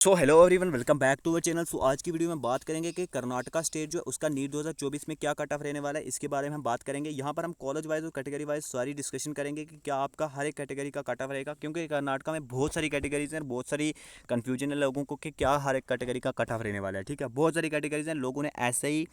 So hello everyone, welcome back to our channel. आज की video में बात करेंगे कि कर्नाटका स्टेट जो है उसका नीट 2024 में क्या कट ऑफ रहने वाला है। इसके बारे में हम बात करेंगे। यहाँ पर हम कॉलेज वाइज और कैटेगरी वाइज सारी डिस्कशन करेंगे कि क्या आपका हर एक कैटेगरी का कट ऑफ रहेगा, क्योंकि कर्नाटका में बहुत सारी कैटेगरीज हैं, बहुत सारी कन्फ्यूजन है लोगों को कि क्या हर एक कैटेगरी का कट ऑफ रहने वाला है। ठीक है, बहुत सारी कैटेगरीज हैं, लोगों ने ऐसे ही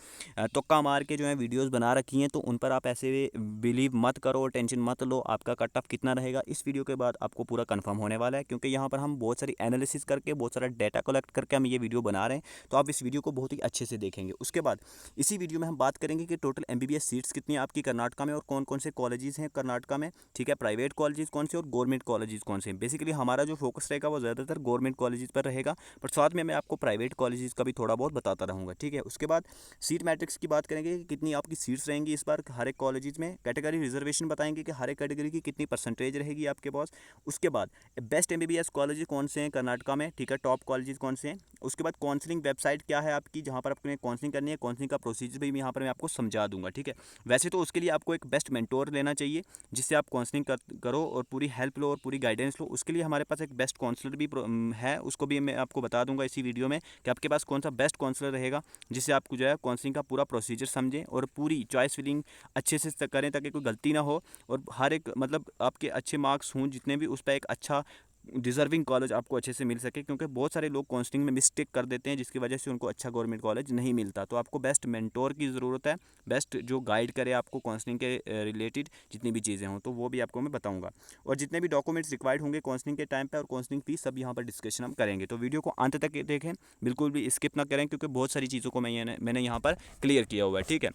तुक्का मार के जो है वीडियोज़ बना रखी हैं, तो उन पर आप ऐसे बिलीव मत करो, टेंशन मत लो। आपका कट ऑफ कितना रहेगा इस वीडियो के बाद आपको पूरा कंफर्म होने वाला है, क्योंकि यहाँ पर हम बहुत सारी एनालिसिस करके बहुत सारा डेटा कलेक्ट करके हम ये वीडियो बना रहे हैं। तो आप इस वीडियो को बहुत ही अच्छे से देखेंगे। उसके बाद इसी वीडियो में हम बात करेंगे कि टोटल एमबीबीएस सीट्स कितनी है आपकी कर्नाटका में और कौन कौन से कॉलेजेस हैं कर्नाटका में। ठीक है, प्राइवेट कॉलेजेस कौन से और गवर्नमेंट कॉलेजेस कौन से हैं। बेसिकली हमारा जो फोकस रहेगा वो ज़्यादातर गवर्नमेंट कॉलेजेस पर रहेगा, पर साथ में मैं आपको प्राइवेट कॉलेजेस का भी थोड़ा बहुत बताता रहूँगा। ठीक है, उसके बाद सीट मैट्रिक्स की बात करेंगे कि कितनी आपकी सीट्स रहेंगी इस बार हर एक कॉलेजेस में। कैटेगरी रिजर्वेशन बताएंगे कि हर एक कैटेगरी की कितनी परसेंटेज रहेगी आपके पास। उसके बाद बेस्ट एमबीबीएस कॉलेज कौन से हैं कर्नाटका में। ठीक है, टॉप कॉलेजेस कौन से हैं। उसके बाद काउंसलिंग वेबसाइट क्या है आपकी, जहाँ पर आपने काउंसलिंग करनी है, काउंसलिंग का प्रोसीजर भी यहाँ पर मैं आपको समझा दूंगा। ठीक है, वैसे तो उसके लिए आपको एक बेस्ट मेंटोर लेना चाहिए जिससे आप काउंसलिंग करो और पूरी हेल्प लो और पूरी गाइडेंस लो। उसके लिए हमारे पास एक बेस्ट काउंसलर भी है, उसको भी मैं आपको बता दूंगा इसी वीडियो में कि आपके पास कौन सा बेस्ट काउंसलर रहेगा जिससे आपको जो है काउंसलिंग का पूरा प्रोसीजर समझें और पूरी चॉइस फिलिंग अच्छे से करें ताकि कोई गलती ना हो और हर एक मतलब आपके अच्छे मार्क्स हों जितने भी, उस पर एक अच्छा डिज़र्विंग कॉलेज आपको अच्छे से मिल सके। क्योंकि बहुत सारे लोग काउंसलिंग में मिस्टेक कर देते हैं जिसकी वजह से उनको अच्छा गवर्नमेंट कॉलेज नहीं मिलता। तो आपको बेस्ट मेंटोर की ज़रूरत है, बेस्ट जो गाइड करे आपको काउंसलिंग के रिलेटेड जितनी भी चीज़ें हों, तो वो भी आपको मैं बताऊंगा। और जितने भी डॉक्यूमेंट्स रिक्वायर्ड होंगे काउंसलिंग के टाइम पे और काउंसलिंग फीस सब यहाँ पर डिस्कशन हम करेंगे। तो वीडियो को अंत तक देखें, बिल्कुल भी स्किप ना करें, क्योंकि बहुत सारी चीज़ों को मैंने यहाँ पर क्लियर किया हुआ है। ठीक है,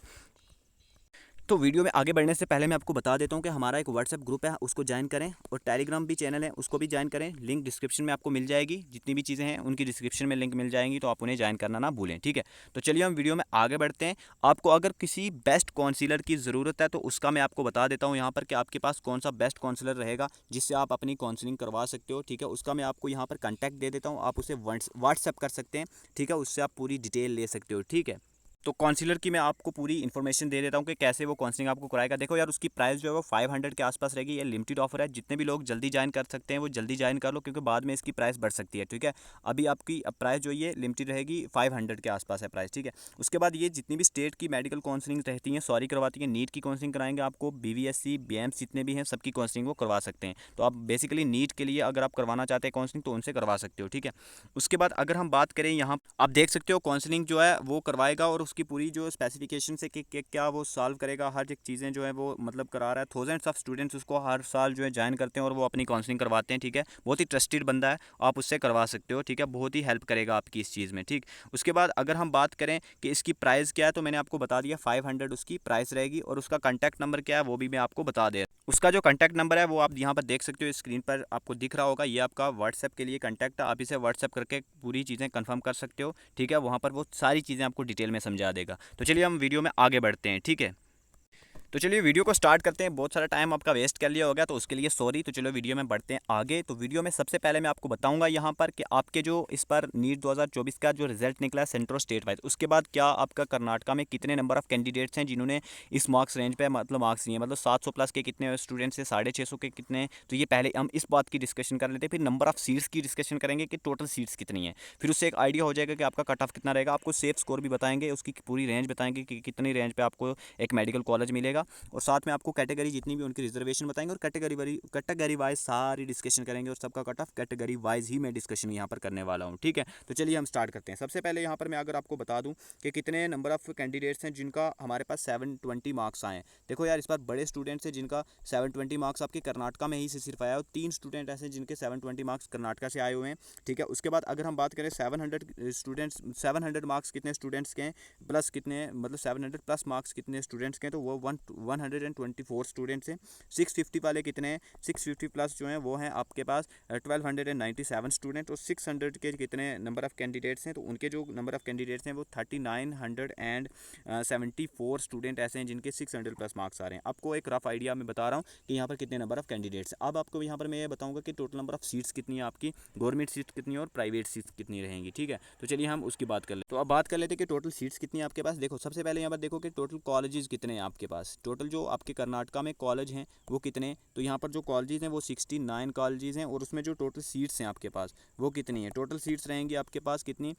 तो वीडियो में आगे बढ़ने से पहले मैं आपको बता देता हूँ कि हमारा एक व्हाट्सएप ग्रुप है, उसको ज्वाइन करें, और टेलीग्राम भी चैनल है उसको भी ज्वाइन करें। लिंक डिस्क्रिप्शन में आपको मिल जाएगी, जितनी भी चीज़ें हैं उनकी डिस्क्रिप्शन में लिंक मिल जाएंगी, तो आप उन्हें ज्वाइन करना ना भूलें। ठीक है, तो चलिए हम वीडियो में आगे बढ़ते हैं। आपको अगर किसी बेस्ट काउंसिलर की ज़रूरत है तो उसका मैं आपको बता देता हूँ यहाँ पर कि आपके पास कौन सा बेस्ट काउंसिलर रहेगा जिससे आप अपनी काउंसलिंग करवा सकते हो। ठीक है, उसका मैं आपको यहाँ पर कॉन्टैक्ट दे देता हूँ, आप उसे व्हाट्सएप कर सकते हैं। ठीक है, उससे आप पूरी डिटेल ले सकते हो। ठीक है, तो काउंसिलर की मैं आपको पूरी इन्फॉर्मेशन दे देता हूँ कि कैसे वो काउंसलिंग आपको कराएगा। देखो यार, उसकी प्राइस जो है वो 500 के आसपास रहेगी। ये लिमिटेड ऑफर है, जितने भी लोग जल्दी ज्वाइन कर सकते हैं वो जल्दी ज्वाइन कर लो, क्योंकि बाद में इसकी प्राइस बढ़ सकती है। ठीक है, अभी आपकी प्राइस जो ये लिमिटेड रहेगी, 500 के आसपास है प्राइस। ठीक है, उसके बाद ये जितनी भी स्टेट की मेडिकल काउंसलिंग रहती हैं सॉरी करवाती हैं, नीट की काउंसलिंग कराएंगे आपको, BVSC BAMS जितने भी हैं सबकी काउंसलिंग वो करवा सकते हैं। तो आप बेसिकली नीट के लिए अगर आप करवाना चाहते हैं काउंसलिंग तो उनसे करवा सकते हो। ठीक है, उसके बाद अगर हम बात करें, यहाँ आप देख सकते हो काउंसलिंग जो है वो करवाएगा और उसकी पूरी जो स्पेसिफिकेशन से कि क्या वो सॉल्व करेगा, हर एक चीज़ें जो है वो मतलब करा रहा है। थाउजेंड्स ऑफ स्टूडेंट्स उसको हर साल जो है ज्वाइन करते हैं और वो अपनी काउंसलिंग करवाते हैं। ठीक है, बहुत ही ट्रस्टेड बंदा है, आप उससे करवा सकते हो। ठीक है, बहुत ही हेल्प करेगा आपकी इस चीज़ में। ठीक, उसके बाद अगर हम बात करें कि इसकी प्राइस क्या है, तो मैंने आपको बता दिया 500 उसकी प्राइस रहेगी। और उसका कॉन्टैक्ट नंबर क्या है वो भी मैं आपको बता दे। उसका जो कॉन्टैक्ट नंबर है वो आप यहाँ पर देख सकते हो, स्क्रीन पर आपको दिख रहा होगा। ये आपका व्हाट्सएप के लिए कॉन्टैक्ट है, आप इसे व्हाट्सएप करके पूरी चीज़ें कंफर्म कर सकते हो। ठीक है, वहाँ पर वो सारी चीज़ें आपको डिटेल में समझा देगा। तो चलिए हम वीडियो में आगे बढ़ते हैं। ठीक है, तो चलिए वीडियो को स्टार्ट करते हैं। बहुत सारा टाइम आपका वेस्ट कर लिया होगा तो उसके लिए सॉरी। तो चलो वीडियो में बढ़ते हैं आगे। तो वीडियो में सबसे पहले मैं आपको बताऊंगा यहाँ पर कि आपके जो इस पर नीट 2024 का जो रिजल्ट निकला है सेंट्रो स्टेट वाइज, उसके बाद क्या आपका कर्नाटका में कितने नंबर ऑफ कैंडिडेट्स हैं जिन्होंने इस मार्क्स रेंज पे मतलब मार्क्स लिए, मतलब 700 प्लस के कितने स्टूडेंट्स हैं, 650 के कितने। तो ये पहले हम इस बात की डिस्कशन कर लेते हैं, फिर नंबर ऑफ सीट्स की डिस्कशन करेंगे कि टोटल सीट्स कितनी है। फिर उससे एक आइडिया हो जाएगा कि आपका कट ऑफ कितना रहेगा। आपको सेफ स्कोर भी बताएंगे, उसकी पूरी रेंज बताएंगे कि कितनी रेंज पे आपको एक मेडिकल कॉलेज मिलेगा। और साथ में आपको कैटेगरी जितनी भी उनकी रिजर्वेशन बताएंगे और कैटेगरी वाइज सारी डिस्कशन करेंगे और सबका कट ऑफ कैटेगरी वाइज ही मैं डिस्कशन यहाँ पर करने वाला हूँ। ठीक है, तो चलिए हम स्टार्ट करते हैं। सबसे पहले यहाँ पर मैं अगर आपको बता दूँ कि कितने नंबर ऑफ कैंडिडेट्स हैं जिनका हमारे पास 720 मार्क्स आए। देखो यार, इस बार बड़े स्टूडेंट्स हैं जिनका 720 मार्क्स आपके कर्नाटका में ही से सिर्फ आया, और 3 स्टूडेंट ऐसे जिनके 720 मार्क्स कर्नाटका से आए हुए हैं। ठीक है, उसके बाद अगर हम बात करें 700 मार्क्स कितने स्टूडेंट्स के हैं प्लस कितने मतलब 700 प्लस मार्क्स कितने स्टूडेंट्स के हैं, तो वो 124 स्टूडेंट्स हैं। 650 वाले कितने हैं, 650 प्लस जो हैं वो हैं आपके पास 1297 स्टूडेंट। और 600 के कितने नंबर ऑफ कैंडिडेट्स हैं, तो उनके जो नंबर ऑफ कैंडिडेट्स हैं वो 3974 स्टूडेंट ऐसे हैं जिनके 600 प्लस मार्क्स आ रहे हैं। आपको एक रफ आइडिया मैं बता रहा हूँ कि यहाँ पर कितने नंबर ऑफ कैंडिडेट्स हैं। अब आपको यहाँ पर मैं ये बताऊँगा कि टोटल नंबर ऑफ सीट्स कितनी है आपकी, गवर्नमेंट सीट कितनी है और प्राइवेट सीट्स कितनी रहेंगी। ठीक है, तो चलिए हम उसकी बात कर लेते हैं। तो अब बात कर लेते हैं कि टोटल सीट्स कितनी है आपके पास। देखो सबसे पहले यहाँ पर देखो कि टोटल कॉलेजेस कितने हैं आपके पास। टोटल जो आपके कर्नाटका में कॉलेज हैं वो कितने, तो यहाँ पर जो कॉलेजेस हैं वो 69 कॉलेजेस हैं, और उसमें जो टोटल सीट्स हैं आपके पास वो कितनी है, टोटल सीट्स रहेंगी आपके पास कितनी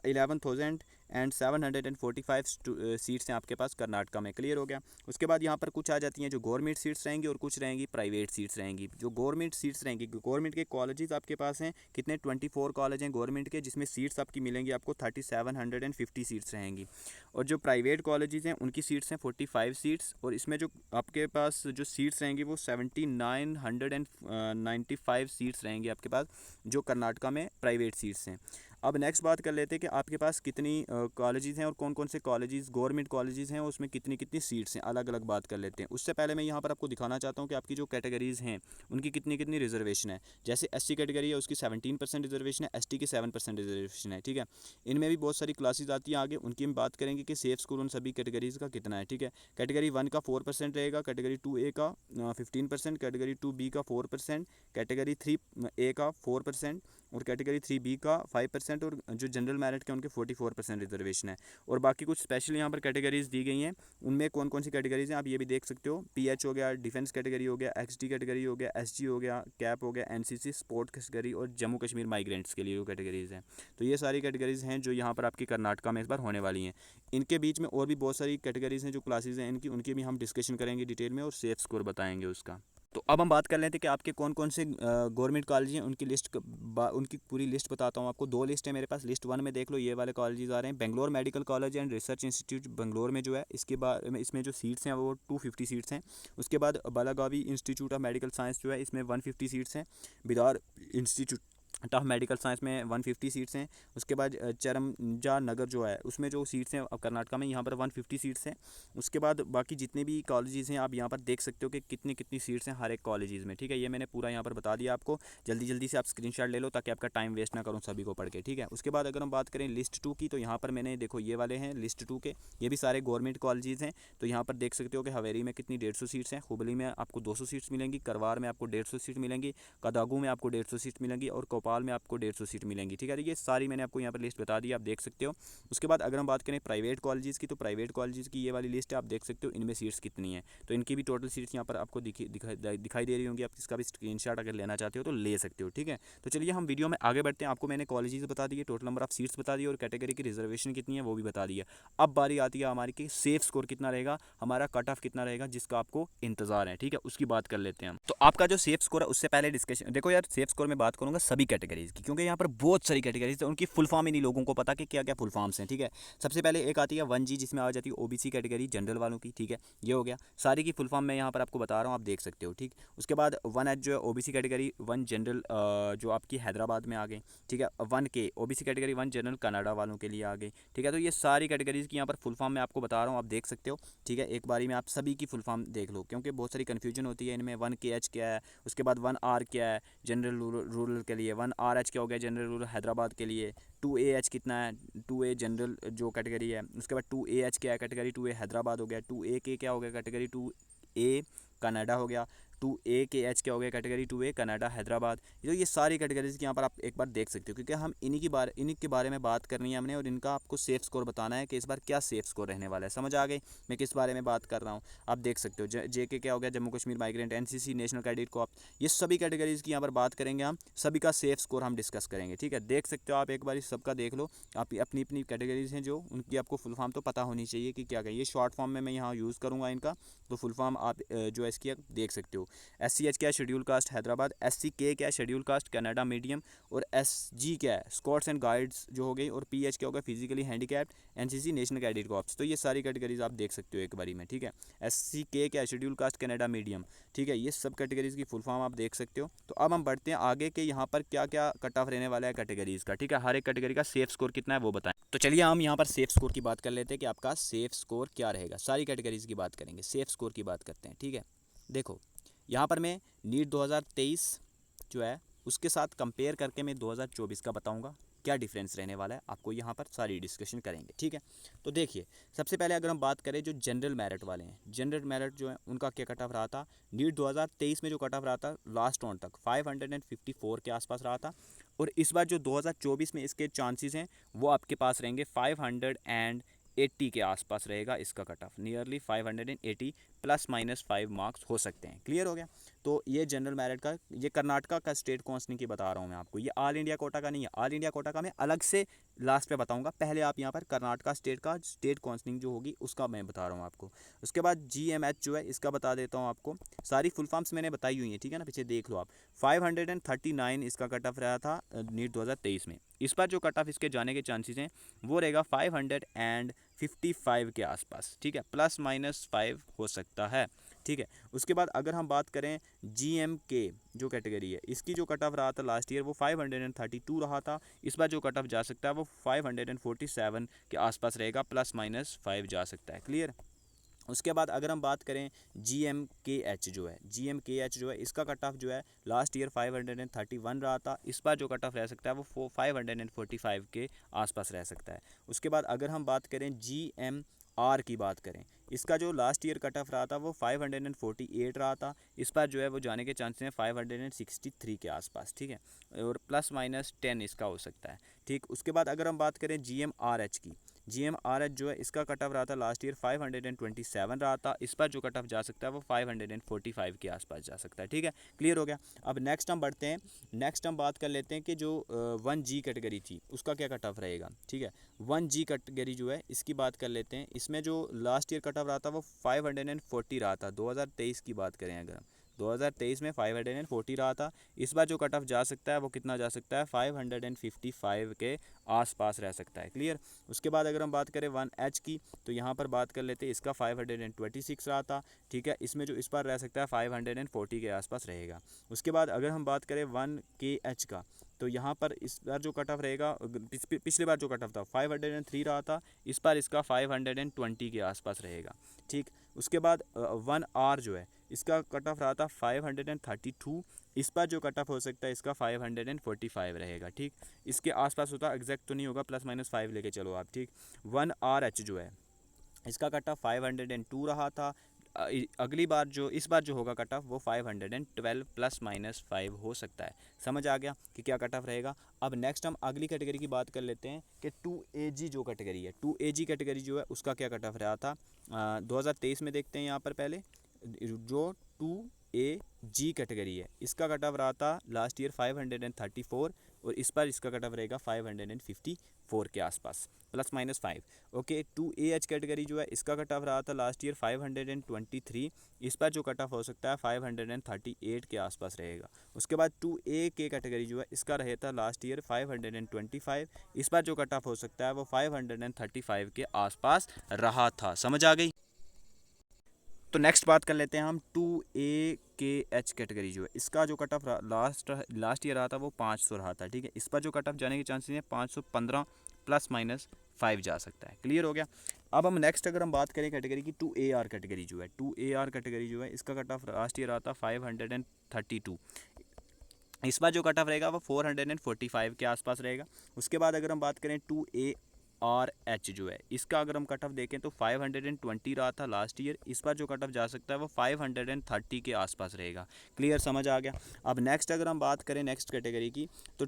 11,745 सीट्स हैं आपके पास कर्नाटका में। क्लियर हो गया। उसके बाद यहाँ पर कुछ आ जाती हैं जो गवर्नमेंट सीट्स रहेंगी और कुछ रहेंगी प्राइवेट सीट्स रहेंगी। जो गवर्नमेंट सीट्स रहेंगी, गवर्नमेंट के कॉलेजेस आपके पास हैं कितने 24 कॉलेज हैं गवर्नमेंट के, जिसमें सीट्स आपकी मिलेंगी आपको 3750 सीट्स रहेंगी। और जो प्राइवेट कॉलेजेस हैं उनकी सीट्स हैं 45 सीट्स, और इसमें जो आपके पास जो सीट्स रहेंगी वो 7995 सीट्स रहेंगी आपके पास जो कर्नाटका में प्राइवेट सीट्स हैं। अब नेक्स्ट बात कर लेते हैं कि आपके पास कितनी कॉलेजेस हैं और कौन कौन से कॉलेजेस गवर्नमेंट कॉलेजेस हैं, उसमें कितनी कितनी सीट्स हैं, अलग अलग बात कर लेते हैं। उससे पहले मैं यहाँ पर आपको दिखाना चाहता हूँ कि आपकी जो कैटेगरीज़ हैं उनकी कितनी कितनी रिजर्वेशन है। जैसे SC कैटेगरी है उसकी 17% रिजर्वेशन है, ST की 7% रिजर्वेशन है। ठीक है, इनमें भी बहुत सारी क्लासेज आती हैं आगे, उनकी हम बात करेंगे कि सेफ स्कोर उन सभी कैटेगरीज़ का कितना है। ठीक है, कैटेगरी 1 का 4% रहेगा, कैटेगरी 2A का 15%, कैटेगरी 2B का 4%, कैटेगरी 3A का 4%, और कैटेगरी 3B का 5%, और जो जनरल मेरिट के उनके 44% रिजर्वेशन है। और बाकी कुछ स्पेशल यहाँ पर कैटेगरीज दी गई हैं, उनमें कौन कौन सी कैटेगरीज हैं आप ये भी देख सकते हो। PH हो गया, डिफेंस कैटेगरी हो गया, XD कैटेगरी हो गया, SG हो गया, कैप हो गया, NCC स्पोर्ट कैटेगरी, और जम्मू कश्मीर माइग्रेंट्स के लिए जो कैटेगरीज हैं। तो ये सारी कैटेगरीज हैं जो यहाँ पर आपकी कर्नाटका में इस बार होने वाली हैं। इनके बीच में और भी बहुत सारी कैटेगरीज हैं जो क्लासेज हैं उनकी भी हम डिस्कशन करेंगे डिटेल में, और सेफ स्कोर बताएंगे उसका। तो अब हम बात कर लेते हैं कि आपके कौन कौन से गवर्नमेंट कॉलेज हैं, उनकी उनकी पूरी लिस्ट बताता हूँ आपको। 2 लिस्ट है मेरे पास, लिस्ट 1 में देख लो ये वाले कॉलेजेस आ रहे हैं। Bangalore medical college and research institute Bangalore में जो है, इसके बाद इसमें जो सीट्स हैं वो 250 सीट्स हैं। उसके बाद बालागावी इंस्टीट्यूट ऑफ मेडिकल साइंस जो है इसमें 150 सीट्स हैं। Bidar institute of medical science में 150 सीट्स हैं। उसके बाद चरमजा नगर जो है उसमें जो सीट्स हैं कर्नाटका में यहाँ पर 150 सीट्स हैं। उसके बाद बाकी जितने भी कॉलेजेस हैं आप यहाँ पर देख सकते हो कि कितनी कितनी सीट्स हैं हर एक कॉलेजेस में। ठीक है, ये मैंने पूरा यहाँ पर बता दिया आपको, जल्दी जल्दी से आप स्क्रीनशॉट ले लो ताकि आपका टाइम वेस्ट ना करूँ सभी को पढ़ के। ठीक है, उसके बाद अगर हम बात करें लिस्ट 2 की, तो यहाँ पर मैंने देखो ये वाले हैं लिस्ट 2 के, ये भी सारे गवर्नमेंट कॉलेजेस हैं। तो यहाँ पर देख सकते हो कि हवेरी में कितनी 150 सीट्स हैं, हुबली में आपको 200 सीट्स मिलेंगी, करवार में आपको 150 सीट मिलेंगी, कदागू में आपको 150 सीट मिलेंगी, और भोपाल में आपको 150 सीट मिलेंगी। ठीक है, ये सारी मैंने आपको यहाँ पर लिस्ट बता दी, आप देख सकते हो। उसके बाद अगर हम बात करें प्राइवेट कॉलेजेस की, तो प्राइवेट कॉलेजेस की ये वाली लिस्ट है, आप देख सकते हो इनमें सीट्स कितनी है। तो इनकी भी टोटल सीट्स यहाँ पर आपको दिखाई दे रही होंगी, आप इसका भी स्क्रीनशॉट अगर लेना चाहते हो तो ले सकते हो। ठीक है, तो चलिए हम वीडियो में आगे बढ़ते हैं। आपको मैंने कॉलेजेस बता दिए, टोटल नंबर ऑफ सीट्स बता दिए, और कैटेगरी की रिजर्वेशन कितनी है वो भी बता दिया। अब बारी आती है हमारी कि सेफ स्कोर कितना रहेगा, हमारा कट ऑफ कितना रहेगा जिसका आपको इंतजार है। ठीक है, उसकी बात कर लेते हैं हम। तो आपका जो सेफ स्कोर है उससे पहले डिस्कशन देखो यार, सेफ स्कोर में बात करूंगा सभी कैटेगरीज की, क्योंकि यहाँ पर बहुत सारी कैटेगरीज है, उनकी फुल फॉर्म ही नहीं लोगों को पता कि क्या क्या फुल फॉर्म्स हैं। ठीक है, सबसे पहले एक आती है 1G जिसमें आ जाती है OBC कैटेगरी जनरल वालों की। ठीक है, ये हो गया, सारी की फुल फॉर्म मैं यहाँ पर आपको बता रहा हूँ, आप देख सकते हो। ठीक, उसके बाद 1H जो है OBC कैटेगरी 1 जनरल जो आपकी हैदराबाद में आ गई। ठीक है, 1K OBC category 1 general Canada वालों के लिए आ गई। ठीक है, तो ये सारी कैटेगरीज की यहाँ पर फुल फॉर्म मैं आपको बता रहा हूँ, आप देख सकते हो। ठीक है, एक बारी में आप सभी की फुल फॉर्म देख लो, क्योंकि बहुत सारी कन्फ्यूजन होती है इनमें। 1KH क्या है, उसके बाद 1R क्या है जनरल रूरल के लिए, 1RH क्या हो गया जनरल रूरल हैदराबाद के लिए, 2AH कितना है 2A जनरल जो कैटेगरी है। उसके बाद 2AH क्या है कैटेगरी 2A हैदराबाद हो गया। 2AK क्या हो गया कैटेगरी 2A कनाडा हो गया। 2AKH क्या हो गया कैटेगरी 2A कनाडा हैदराबाद। तो ये सारी कैटेगरीज की यहाँ पर आप एक बार देख सकते हो, क्योंकि हम इन्हीं के बारे में बात करनी है हमने, और इनका आपको सेफ स्कोर बताना है कि इस बार क्या सेफ स्कोर रहने वाला है। समझ आ गई मैं किस बारे में बात कर रहा हूँ, आप देख सकते हो। JK क्या हो गया Jammu Kashmir migrant, NCC national cadet corps, ये सभी कैटेगरीज की यहाँ पर बात करेंगे हम, सभी का सेफ स्कोर हम डिस्कस करेंगे। ठीक है, देख सकते हो आप एक बार सबका देख लो, आप अपनी अपनी कैटेगरीज हैं जो उनकी आपको फुल फॉर्म तो पता होनी चाहिए कि क्या कहिए। शॉर्ट फॉर्म में मैं यहाँ यूज़ करूँगा इनका, तो फुल फॉर्म आप जो है इसकी देख सकते हो। SCH क्या है शेड्यूल कास्ट हैदराबाद, SCK क्या है शेड्यूल कास्ट कनाडा मीडियम, और SG क्या है स्कॉट्स एंड गाइड्स जो हो गई, और PH क्या होगा physically handicapped, NCC national cadet corps. तो ये सारी कैटेगरीज आप देख सकते हो एक बारी में। ठीक है, SCK क्या है शेड्यूल कास्ट कनाडा मीडियम। ठीक है, ये सब कैटेगरीज की फुल फॉर्म आप देख सकते हो। तो अब हम बढ़ते हैं आगे के यहाँ पर क्या क्या कट ऑफ रहने वाला है कैटेगरीज का। ठीक है, हर एक कैटेगरी का सेफ स्कोर कितना है वो बताएं। तो चलिए हम यहाँ पर सेफ स्कोर की बात कर लेते हैं कि आपका सेफ स्कोर क्या रहेगा। सारी कैटेगरीज की बात करेंगे, सेफ स्कोर की बात करते हैं। ठीक है, देखो यहाँ पर मैं नीट 2023 जो है उसके साथ कंपेयर करके मैं 2024 का बताऊंगा क्या डिफरेंस रहने वाला है, आपको यहाँ पर सारी डिस्कशन करेंगे। ठीक है, तो देखिए सबसे पहले अगर हम बात करें जो जनरल मेरिट वाले हैं, जनरल मेरिट जो है उनका क्या कट ऑफ रहा था नीट 2023 में, जो कट ऑफ रहा था लास्ट राउंड तक 554 के आसपास रहा था। और इस बार जो 2024 में इसके चांसेस हैं वो आपके पास रहेंगे 580 के आसपास रहेगा इसका कट ऑफ, नियरली 580 ±5 मार्क्स हो सकते हैं। क्लियर हो गया। तो ये जनरल मेरिट का, ये कर्नाटका का स्टेट काउंसलिंग की बता रहा हूँ मैं आपको, ये ऑल इंडिया कोटा का नहीं है। ऑल इंडिया कोटा का मैं अलग से लास्ट पे बताऊंगा, पहले आप यहाँ पर कर्नाटका स्टेट का स्टेट काउंसलिंग जो होगी उसका मैं बता रहा हूँ आपको। उसके बाद GMH जो है इसका बता देता हूँ आपको, सारी फुल फॉर्म्स मैंने बताई हुई हैं, ठीक है ना, पीछे देख लो आप। 539 इसका कट ऑफ रहा था नीट 2023 में। इस बार जो कट ऑफ इसके जाने के चांसेस हैं वो रहेगा 555 के आसपास, ठीक है, ±5 हो सकता है, ठीक है। उसके बाद अगर हम बात करें GMK जो कैटेगरी है, इसकी जो कट ऑफ रहा था लास्ट ईयर वो 532 रहा था। इस बार जो कट ऑफ जा सकता है वो 547 के आसपास रहेगा, ±5 जा सकता है। क्लियर। उसके बाद अगर हम बात करें GMKH जो है इसका कट ऑफ जो है लास्ट ईयर 531 रहा था। इस बार जो कट ऑफ रह सकता है वो 545 के आसपास रह सकता है। उसके बाद अगर हम बात करें GMR की बात करें, इसका जो लास्ट ईयर कट ऑफ रहा था वो 548 रहा था। इस बार जो है वो जाने के चांसेस हैं 563 के आसपास, ठीक है, और ±10 इसका हो सकता है, ठीक। उसके बाद अगर हम बात करें GMRH की, GMRH जो है इसका कट ऑफ रहा था लास्ट ईयर 527 रहा था। इस पर जो कट ऑफ जा सकता है वो 545 के आसपास जा सकता है, ठीक है। क्लियर हो गया। अब नेक्स्ट हम बढ़ते हैं, नेक्स्ट हम बात कर लेते हैं कि जो 1G कैटेगरी थी उसका क्या कट ऑफ रहेगा, ठीक है। 1G कैटेगरी जो है इसकी बात कर लेते हैं। इसमें जो लास्ट ईयर कट ऑफ रहा था वो 540 रहा था, 2023 की बात करें अगर, 2023 में 540 रहा था। इस बार जो कट ऑफ जा सकता है वो कितना जा सकता है, 555 के आसपास रह सकता है। क्लियर। उसके बाद अगर हम बात करें 1H की, तो यहाँ पर बात कर लेते हैं, इसका 526 रहा था, ठीक है। इसमें जो इस बार रह सकता है 540 के आसपास रहेगा। उसके बाद अगर हम बात करें 1KH का, तो यहाँ पर इस बार जो कट ऑफ रहेगा, पिछली बार जो कट ऑफ था 503 रहा था, इस बार इसका 520 के आसपास रहेगा, ठीक। उसके बाद 1R जो है इसका कट ऑफ रहा था 532, इस पर जो कट ऑफ हो सकता है इसका 545 रहेगा, ठीक। इसके आसपास होता, एग्जैक्ट तो नहीं होगा, ±5 लेके चलो आप, ठीक। 1RH जो है इसका कट ऑफ 502 रहा था। अगली बार जो इस बार जो होगा कट ऑफ वो 512 ±5 हो सकता है। समझ आ गया कि क्या कट ऑफ रहेगा। अब नेक्स्ट हम अगली कैटेगरी की बात कर लेते हैं कि 2AG जो कैटेगरी है, 2AG कैटेगरी जो है उसका क्या कट ऑफ रहा था 2023 में। देखते हैं यहाँ पर पहले जो 2AG कैटेगरी है इसका कट ऑफ रहा था लास्ट ईयर 534, और इस पर इसका कट ऑफ रहेगा 554 के आसपास, ±5। ओके। 2AH कैटेगरी जो है इसका कट ऑफ रहा था लास्ट ईयर 523, इस पर जो कट ऑफ हो सकता है 538 के आसपास रहेगा। उसके बाद 2AK कैटेगरी जो है इसका रहता लास्ट ईयर 525, इस पर जो कट ऑफ हो सकता है वो 535 के आसपास रहा था। समझ आ गई। तो नेक्स्ट बात कर लेते हैं हम 2AKH कैटेगरी जो है इसका जो कट ऑफ लास्ट ईयर रहा था वो 500 रहा था, ठीक है। इस पर जो कट ऑफ जाने के चांसेस हैं 515 ±5 जा सकता है। क्लियर हो गया। अब हम नेक्स्ट अगर हम बात करें कैटेगरी की 2AR कैटेगरी जो है, 2AR कैटेगरी जो है इसका कट ऑफ लास्ट ईयर रहा था 532, इस बार जो कट ऑफ रहेगा वो 445 के आसपास रहेगा। उसके बाद अगर हम बात करें 2ARH जो है इसका अगर हम कट ऑफ देखें तो 520 रहा था लास्ट ईयर, इस बार जो कट ऑफ जा सकता है वो 530 के आसपास रहेगा। क्लियर, समझ आ गया। अब नेक्स्ट अगर हम बात करें नेक्स्ट कैटेगरी की, तो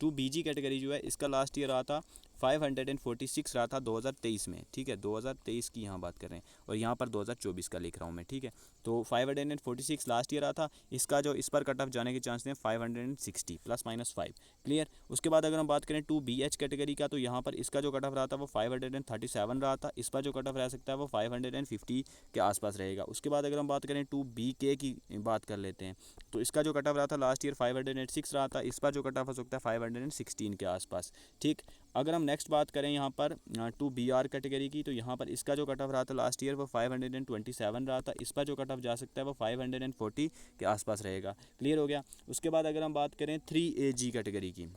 2BG कैटेगरी जो है इसका लास्ट ईयर रहा था 546 रहा था 2023 में, ठीक है। 2023 की यहाँ बात कर रहे हैं और यहाँ पर 2024 का लिख रहा हूँ मैं, ठीक है। तो 546 लास्ट ईयर रहा था, इसका जो इस पर कट ऑफ जाने के चांस हैं 560 ±5। क्लियर। उसके बाद अगर हम बात करें 2BH कैटेगरी का, तो यहाँ पर इसका जो कट ऑफ रहा था वो 537 रहा था, इस पर जो कट ऑफ रह सकता है वो 550 के आसपास रहेगा। उसके बाद अगर हम बात करें 2BK की बात कर लेते हैं, तो इसका जो कट ऑफ रहा था लास्ट ईयर 506 रहा था, इस पर जो कट ऑफ हो सकता है 516 के आसपास, ठीक। अगर हम नेक्स्ट बात करें यहाँ पर 2BR कैटेगरी की, तो यहाँ पर इसका जो कट ऑफ रहा था लास्ट ईयर वो 527 रहा था, इस पर जो कट ऑफ जा सकता है वो 540 के आसपास रहेगा। क्लियर हो गया। उसके बाद अगर हम बात करें 3AG कैटेगरी की,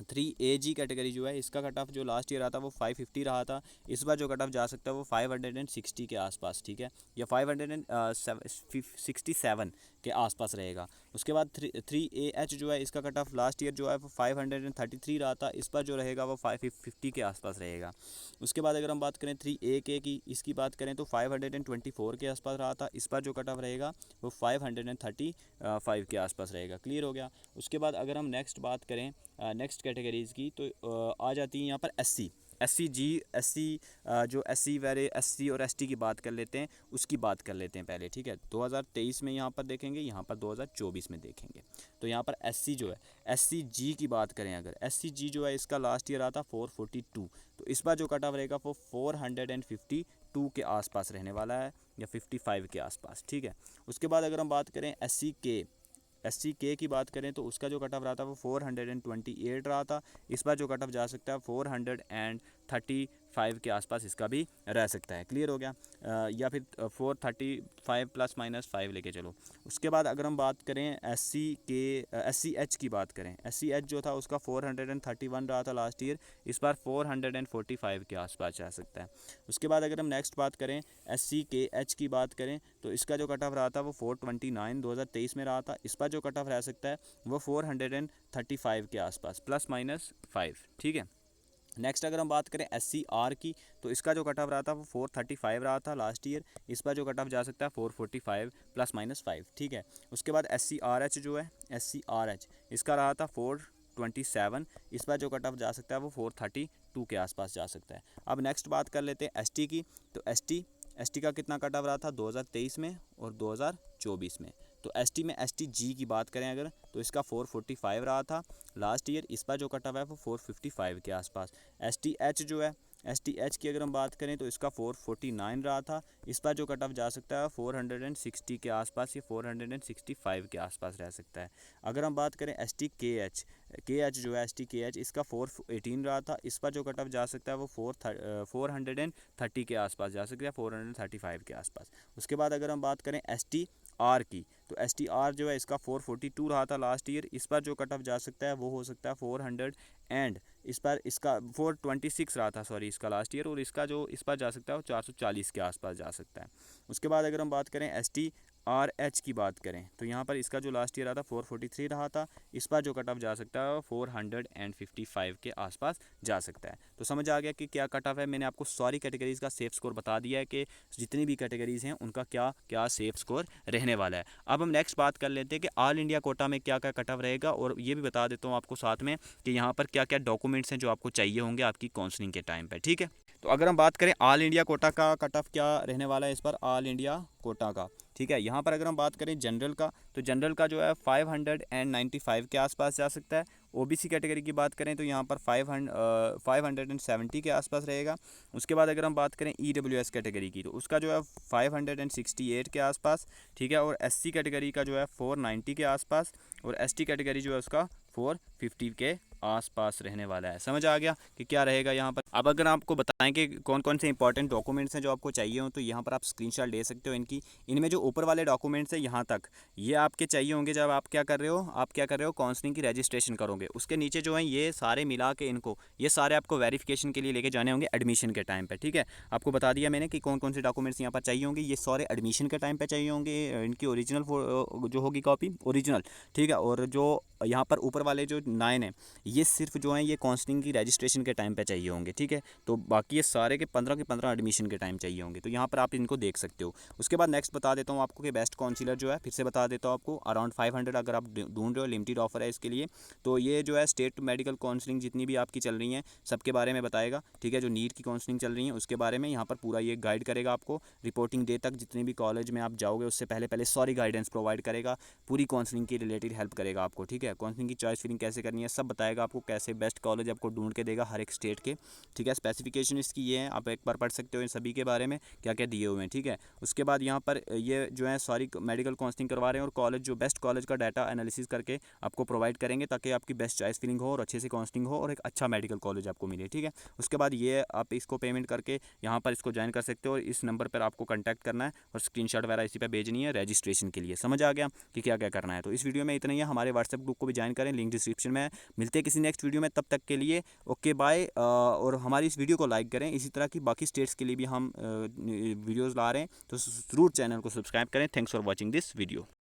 3AG कैटेगरी जो है इसका कट ऑफ जो लास्ट ईयर रहा था वो 550 रहा था, इस बार जो कट ऑफ जा सकता है वो 560 के आसपास, ठीक है, या 567 के आसपास रहेगा। उसके बाद 3AH जो है इसका कट ऑफ लास्ट ईयर जो है वो 533 रहा था, इस पर जो रहेगा वो 550 के आसपास रहेगा। उसके बाद अगर हम बात करें 3AK की, इसकी बात करें तो 524 के आसपास रहा था, इस पर जो कट ऑफ रहेगा वो 535 के आसपास रहेगा। क्लियर हो गया। उसके बाद अगर हम नेक्स्ट बात करें नेक्स्ट कैटेगरीज़ की, तो आ जाती है यहाँ पर SC। जो SC और ST की बात कर लेते हैं, उसकी बात कर लेते हैं पहले, ठीक है। 2023 में यहाँ पर देखेंगे, यहाँ पर 2024 में देखेंगे। तो यहाँ पर SC जो है, SCG की बात करें अगर, SCG जो है इसका लास्ट ईयर आता 442, तो इस बार जो कट ऑफ रहेगा वो 452 के आसपास रहने वाला है, या 55 के आसपास, ठीक है। उसके बाद अगर हम बात करें SCK की बात करें, तो उसका जो कट ऑफ रहा था वो 428 रहा था। इस बार जो कट ऑफ जा सकता है 435 के आसपास इसका भी रह सकता है। क्लियर हो गया, या फिर 435 ±5 लेके चलो। उसके बाद अगर हम बात करें SCH की बात करें, SCH जो था उसका 431 रहा था लास्ट ईयर, इस बार 445 के आसपास जा सकता है। उसके बाद अगर हम नेक्स्ट बात करें SCKH की बात करें, तो इसका जो कट ऑफ रहा था वो 429 2023 में रहा था। इस बार जो कट ऑफ रह सकता है वो 435 के आसपास ±5, ठीक है। नेक्स्ट अगर हम बात करें SCR की, तो इसका जो कट ऑफ रहा था वो 435 रहा था लास्ट ईयर, इस बार जो कट ऑफ जा सकता है 445 ±5, ठीक है। उसके बाद SCRH जो है, SCRH इसका रहा था 427, इस बार जो कट ऑफ जा सकता है वो 432 के आसपास जा सकता है। अब नेक्स्ट बात कर लेते हैं ST की, तो ST का कितना कट ऑफ रहा था 2023 में और 2024 में। तो ST में STG की बात करें अगर, तो इसका 445 रहा था लास्ट ईयर, इस बार जो कट ऑफ है वो 455 के आसपास। STH जो है, STH की अगर हम बात करें तो इसका 449 रहा था, इस बार जो कट ऑफ जा सकता है 460 के आसपास, या 465 के आसपास रह सकता है। अगर हम बात करें STKH जो है, STKH इसका 418 रहा था, इस बार जो कट ऑफ जा सकता है वो 430 के आसपास जा सकता है, 435 के आसपास। उसके बाद अगर हम बात करें STR की, तो STR जो है इसका 442 रहा था लास्ट ईयर, इस बार जो कट ऑफ जा सकता है वो हो सकता है 400 एंड इस बार इसका 426 रहा था सॉरी इसका लास्ट ईयर, और इसका जो इस बार जा सकता है वो 440 के आसपास जा सकता है। उसके बाद अगर हम बात करें STRH की बात करें, तो यहाँ पर इसका जो लास्ट ईयर रहा था 443 रहा था, इस बार जो कट ऑफ जा सकता है 455 के आसपास जा सकता है। तो समझ आ गया कि क्या कट ऑफ है। मैंने आपको सारी कैटेगरीज़ का सेफ स्कोर बता दिया है कि जितनी भी कैटेगरीज़ हैं उनका क्या क्या सेफ स्कोर रहने वाला है। अब हम नेक्स्ट बात कर लेते हैं कि ऑल इंडिया कोटा में क्या क्या कट ऑफ रहेगा, और ये भी बता देता हूँ आपको साथ में कि यहाँ पर क्या क्या डॉक्यूमेंट्स हैं जो आपको चाहिए होंगे आपकी काउंसलिंग के टाइम पर, ठीक है। तो अगर हम बात करें ऑल इंडिया कोटा का कट ऑफ क्या रहने वाला है इस पर, ऑल इंडिया कोटा का, ठीक है। यहाँ पर अगर हम बात करें जनरल का, तो जनरल का जो है 595 के आसपास जा सकता है। OBC कैटेगरी की बात करें तो यहाँ पर 570 के आसपास रहेगा। उसके बाद अगर हम बात करें EWS कैटेगरी की, तो उसका जो है 568 के आसपास, ठीक है। और SC कैटेगरी का जो है 490 के आसपास, और ST कैटेगरी जो है उसका 450 के आसपास रहने वाला है। समझ आ गया कि क्या रहेगा यहाँ पर। अब अगर आपको बताएं कि कौन कौन से इंपॉर्टेंट डॉक्यूमेंट्स हैं जो आपको चाहिए हो, तो यहाँ पर आप स्क्रीनशॉट ले सकते हो इनकी। इनमें जो ऊपर वाले डॉक्यूमेंट्स हैं यहाँ तक, ये आपके चाहिए होंगे जब आप क्या कर रहे हो काउंसलिंग की रजिस्ट्रेशन करोगे। उसके नीचे जो है ये सारे मिला के ये सारे आपको वेरिफिकेशन के लिए लेके जाने होंगे एडमिशन के टाइम पर, ठीक है। आपको बता दिया मैंने कि कौन कौन से डॉक्यूमेंट्स यहाँ पर चाहिए होंगे। ये सारे एडमिशन के टाइम पर चाहिए होंगे, इनकी ओरिजिनल जो होगी कॉपी ओरिजिनल, ठीक है। और जो यहाँ पर ऊपर वाले जो 9 हैं ये सिर्फ जो हैं ये काउंसलिंग की रजिस्ट्रेशन के टाइम पे चाहिए होंगे, ठीक है। तो बाकी ये सारे के 15 एडमिशन के टाइम चाहिए होंगे, तो यहाँ पर आप इनको देख सकते हो। उसके बाद नेक्स्ट बता देता हूँ आपको कि बेस्ट काउंसिलर जो है, फिर से बता देता हूँ आपको, अराउंड 500 अगर आप ढूंढ रहे हो, लिमिटेड ऑफर है इसके लिए। तो ये जो है स्टेट मेडिकल काउंसलिंग जितनी भी आपकी चल रही हैं सबके बारे में बताएगा, ठीक है। जो नीट की काउंसलिंग चल रही है उसके बारे में यहाँ पर पूरा ये गाइड करेगा आपको। रिपोर्टिंग डे तक जितने भी कॉलेज में आप जाओगे उससे पहले सारी गाइडेंस प्रोवाइड करेगा, पूरी काउंसलिंग की रिलेटेड हेल्प करेगा आपको, ठीक है। काउंसलिंग की चॉइस फिलिंग कैसे करनी है सब बताएगा आपको, कैसे बेस्ट कॉलेज आपको ढूंढ के देगा हर एक स्टेट के, ठीक है। स्पेसिफिकेशन इसकी ये है, आप एक बार पढ़ सकते हो इन सभी के बारे में क्या क्या दिए हुए हैं, ठीक है। उसके बाद यहाँ पर ये जो है सारी मेडिकल काउंसलिंग करवा रहे हैं, और कॉलेज जो बेस्ट कॉलेज का डाटा एनालिसिस करके आपको प्रोवाइड करेंगे ताकि आपकी बेस्ट चॉइस फिलिंग हो और अच्छे से काउंसलिंग हो और एक अच्छा मेडिकल कॉलेज आपको मिले, ठीक है। उसके बाद ये आप इसको पेमेंट करके यहाँ पर इसको ज्वाइन कर सकते हो, और इस नंबर पर आपको कॉन्टैक्ट करना है और स्क्रीनशॉट वगैरह इसी पर भेजनी है रजिस्ट्रेशन के लिए। समझ आ गया कि क्या क्या करना है। तो इस वीडियो में इतना ही है, हमारे व्हाट्सएप ग्रुप को भी ज्वाइन करें, लिंक डिस्क्रिप्शन में है। मिलते हैं किसी नेक्स्ट वीडियो में, तब तक के लिए ओके बाय। और हमारी इस वीडियो को लाइक करें, इसी तरह की बाकी स्टेट्स के लिए भी हम वीडियोज़ ला रहे हैं, तो ज़रूर चैनल को सब्सक्राइब करें। Thanks for watching this video.